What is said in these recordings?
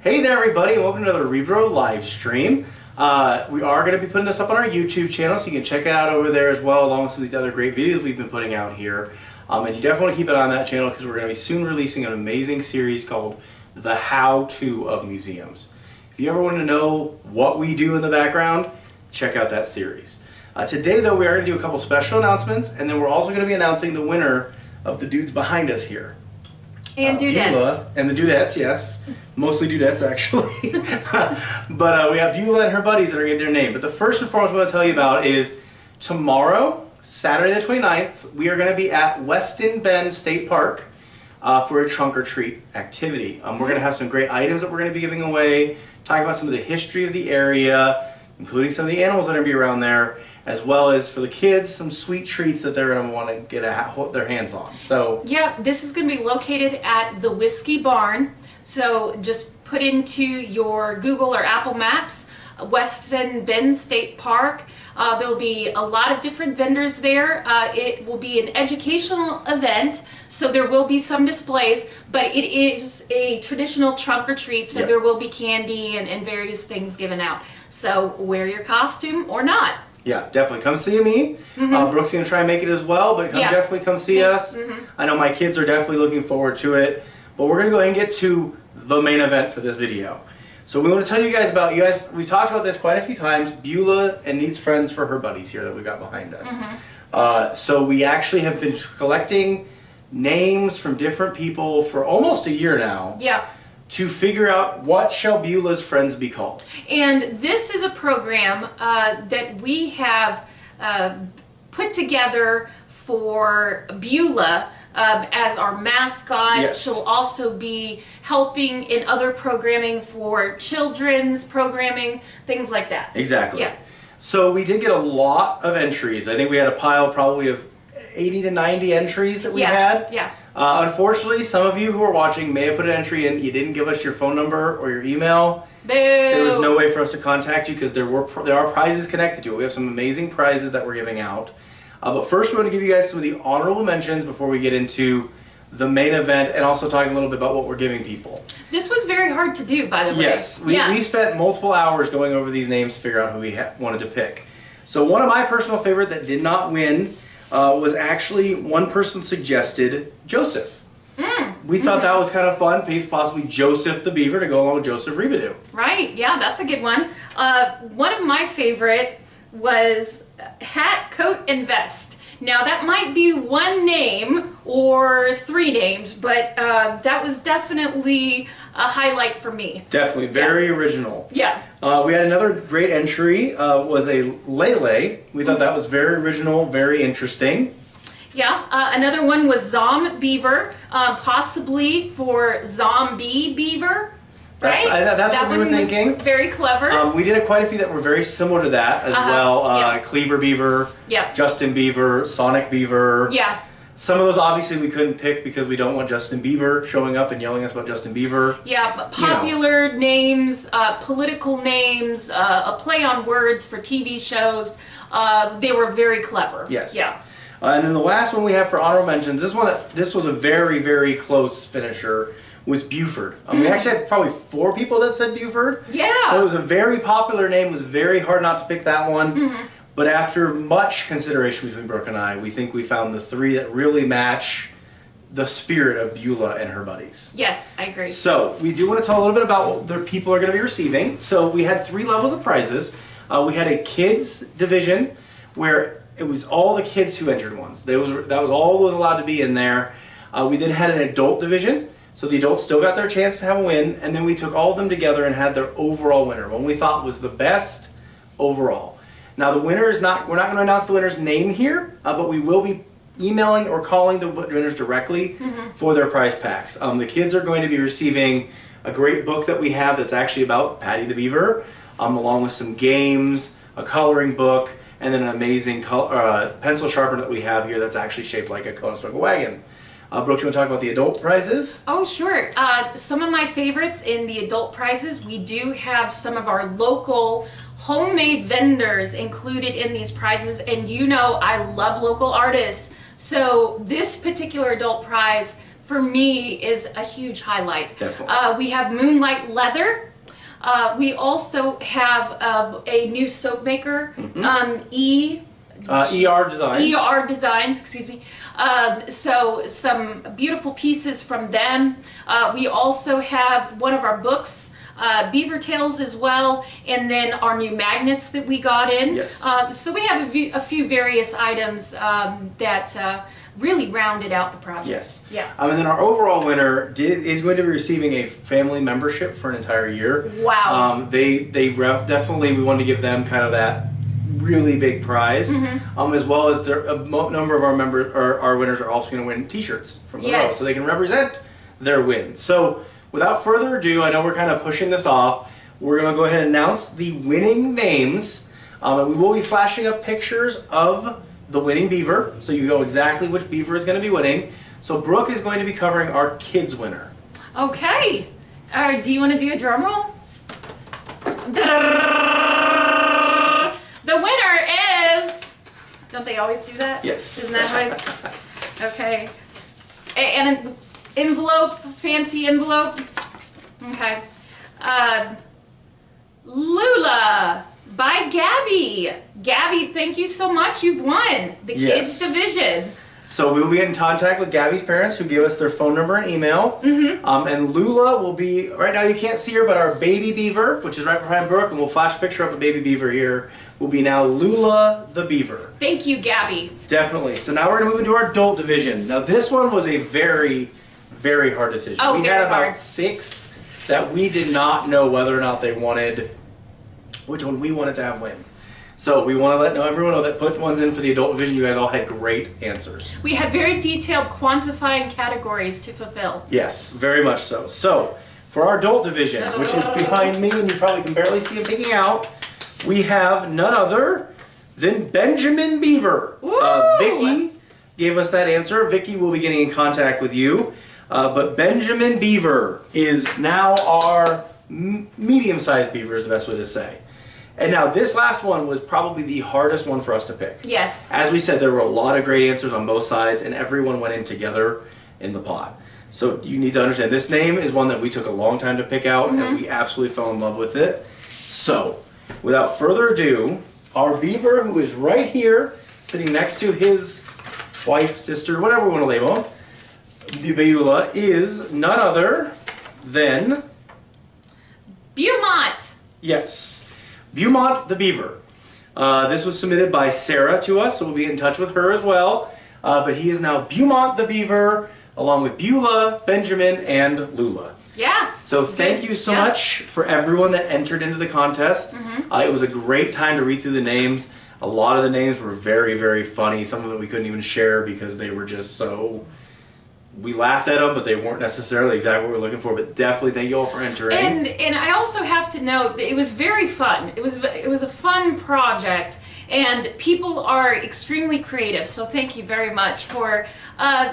Hey there everybody, and welcome to another Rebro live stream. We are going to be putting this up on our YouTube channel, so you can check it out over there as well, along with some of these other great videos we've been putting out here. And you definitely want to keep it on that channel because we're going to be soon releasing an amazing series called The How-To of Museums. If you ever want to know what we do in the background, check out that series. Today though, we are going to do a couple special announcements, and then we're also going to be announcing the winner of the dudes behind us here. And dudettes. Beulah, and the dudettes, yes. Mostly dudettes, actually. But we have Beulah and her buddies that are getting their name. But the first and foremost I want to tell you about is tomorrow, Saturday the 29th, we are going to be at Weston Bend State Park for a trunk or treat activity. We're going to have some great items that we're going to be giving away, talking about some of the history of the area, including some of the animals that are going to be around there, as well as for the kids, some sweet treats that they're going to want to get their hands on. So yeah, this is going to be located at the Whiskey Barn. So just put into your Google or Apple Maps, Weston Bend State Park. There will be a lot of different vendors there. It will be an educational event, so there will be some displays, but it is a traditional trunk or treat, so there will be candy and various things given out. So wear your costume or not. Yeah, definitely. Come see me. Brooke's going to try and make it as well, but definitely come see us. I know my kids are definitely looking forward to it, but we're going to go ahead and get to the main event for this video. So we want to tell you guys about, we've talked about this quite a few times, Beulah and needs friends for her buddies here that we got behind us. So we actually have been collecting names from different people for almost a year now. Yeah. To figure out what shall Beulah's friends be called. And this is a program that we have put together for Beulah as our mascot. Yes. She'll also be helping in other programming for children's programming, things like that. Exactly. Yeah. So we did get a lot of entries. I think we had a pile probably of 80 to 90 entries that we had. Yeah. Unfortunately, some of you who are watching may have put an entry in. You didn't give us your phone number or your email. Boo. There was no way for us to contact you because there are prizes connected to it. We have some amazing prizes that we're giving out. But first, we want to give you guys some of the honorable mentions before we get into the main event and also talking a little bit about what we're giving people. This was very hard to do, by the way. Yes, we spent multiple hours going over these names to figure out who we wanted to pick. So one of my personal favorite that did not win was actually one person suggested Joseph. We thought that was kind of fun, possibly Joseph the Beaver to go along with Joseph Rebadoo. Right, yeah, that's a good one. One of my favorite was Hat, Coat, and Vest. Now that might be one name or three names, but that was definitely a highlight for me. Definitely, very original. Yeah. We had another great entry, was a Lele. We thought that was very original, very interesting. Yeah, another one was Zom Beaver, possibly for Zombie Beaver. Right? That's what we were thinking. Very clever. We did quite a few that were very similar to that as well. Cleaver Beaver, Justin Beaver, Sonic Beaver. Yeah. Some of those obviously we couldn't pick because we don't want Justin Bieber showing up and yelling at us about Justin Bieber. Yeah, but popular names, political names, a play on words for TV shows. They were very clever. Yes. Yeah. And then the last one we have for honorable mentions, this was a very, very close finisher, was Buford. We actually had probably 4 people that said Buford. Yeah. So it was a very popular name. It was very hard not to pick that one. But after much consideration between Brooke and I, we think we found the 3 that really match the spirit of Beulah and her buddies. Yes, I agree. So we do want to tell a little bit about what the people are going to be receiving. So we had 3 levels of prizes. We had a kids division where it was all the kids who entered ones. That was all that was allowed to be in there. We then had an adult division. So the adults still got their chance to have a win, and then we took all of them together and had their overall winner, one we thought was the best overall. Now the winner is not, we're not going to announce the winner's name here, but we will be emailing or calling the winners directly for their prize packs. The kids are going to be receiving a great book that we have that's actually about Patty the Beaver, along with some games, a coloring book, and then an amazing pencil sharpener that we have here that's actually shaped like a Conestoga wagon. Brooke, you want to talk about the adult prizes? Oh, sure. Some of my favorites in the adult prizes, we do have some of our local homemade vendors included in these prizes, and you know I love local artists. So this particular adult prize for me is a huge highlight. Definitely. We have Moonlight Leather. We also have a new soap maker, ER Designs. ER Designs, excuse me. So some beautiful pieces from them. We also have one of our books, Beaver Tales as well, and then our new magnets that we got in. Yes. So we have a few various items that really rounded out the project. Yes. Yeah. And then our overall winner is going to be receiving a family membership for an entire year. Wow. They definitely, we wanted to give them kind of that really big prize, as well as a number of our winners are also going to win T-shirts from the row, so they can represent their win. So without further ado, I know we're kind of pushing this off. We're going to go ahead and announce the winning names, and we will be flashing up pictures of the winning beaver, so you know exactly which beaver is going to be winning. So Brooke is going to be covering our kids winner. Okay. All right. Do you want to do a drum roll? The winner is. Don't they always do that? Yes. Isn't that always? Okay. And an envelope, fancy envelope. Okay. Lula by Gabby. Gabby, thank you so much. You've won the kids division. So we will be in contact with Gabby's parents, who gave us their phone number and email. And Lula will be, right now you can't see her, but our baby beaver, which is right behind Brooke, and we'll flash a picture of a baby beaver here, will be now Lula the beaver. Thank you, Gabby. Definitely. So now we're going to move into our adult division. Now this one was a very, very hard decision. Oh, we had about 6 that we did not know whether or not they wanted, which one we wanted to have win. So we want to let everyone know that put ones in for the adult division. You guys all had great answers. We had very detailed quantifying categories to fulfill. Yes, very much so. So for our adult division, which is behind me, and you probably can barely see him peeking out, we have none other than Benjamin Beaver. Vicky gave us that answer. Vicky will be getting in contact with you. But Benjamin Beaver is now our medium-sized beaver, is the best way to say. And now this last one was probably the hardest one for us to pick. Yes. As we said, there were a lot of great answers on both sides, and everyone went in together in the pot. So you need to understand, this name is one that we took a long time to pick out, and we absolutely fell in love with it. So, without further ado, our beaver, who is right here, sitting next to his wife, sister, whatever we want to label him, Beulah, is none other than... Beaumont. Yes. Beaumont the beaver. This was submitted by Sarah to us, so we'll be in touch with her as well. But he is now Beaumont the beaver, along with Beulah, Benjamin, and Lula. Yeah. So thank you so much for everyone that entered into the contest. It was a great time to read through the names. A lot of the names were very, very funny. Some of them we couldn't even share because they were just so... We laughed at them, but they weren't necessarily exactly what we were looking for. But definitely thank you all for entering. And I also have to note that it was very fun. It was a fun project, and people are extremely creative. So thank you very much for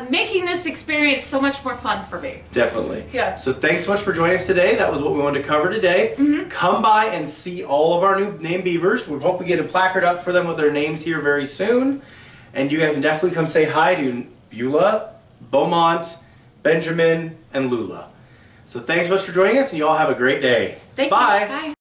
making this experience so much more fun for me. Definitely. Yeah. So thanks so much for joining us today. That was what we wanted to cover today. Come by and see all of our new name beavers. We hope we get a placard up for them with their names here very soon. And you guys can definitely come say hi to Beulah, Beaumont, Benjamin, and Lula. So thanks so much for joining us, and you all have a great day. Thank you. Bye. Bye.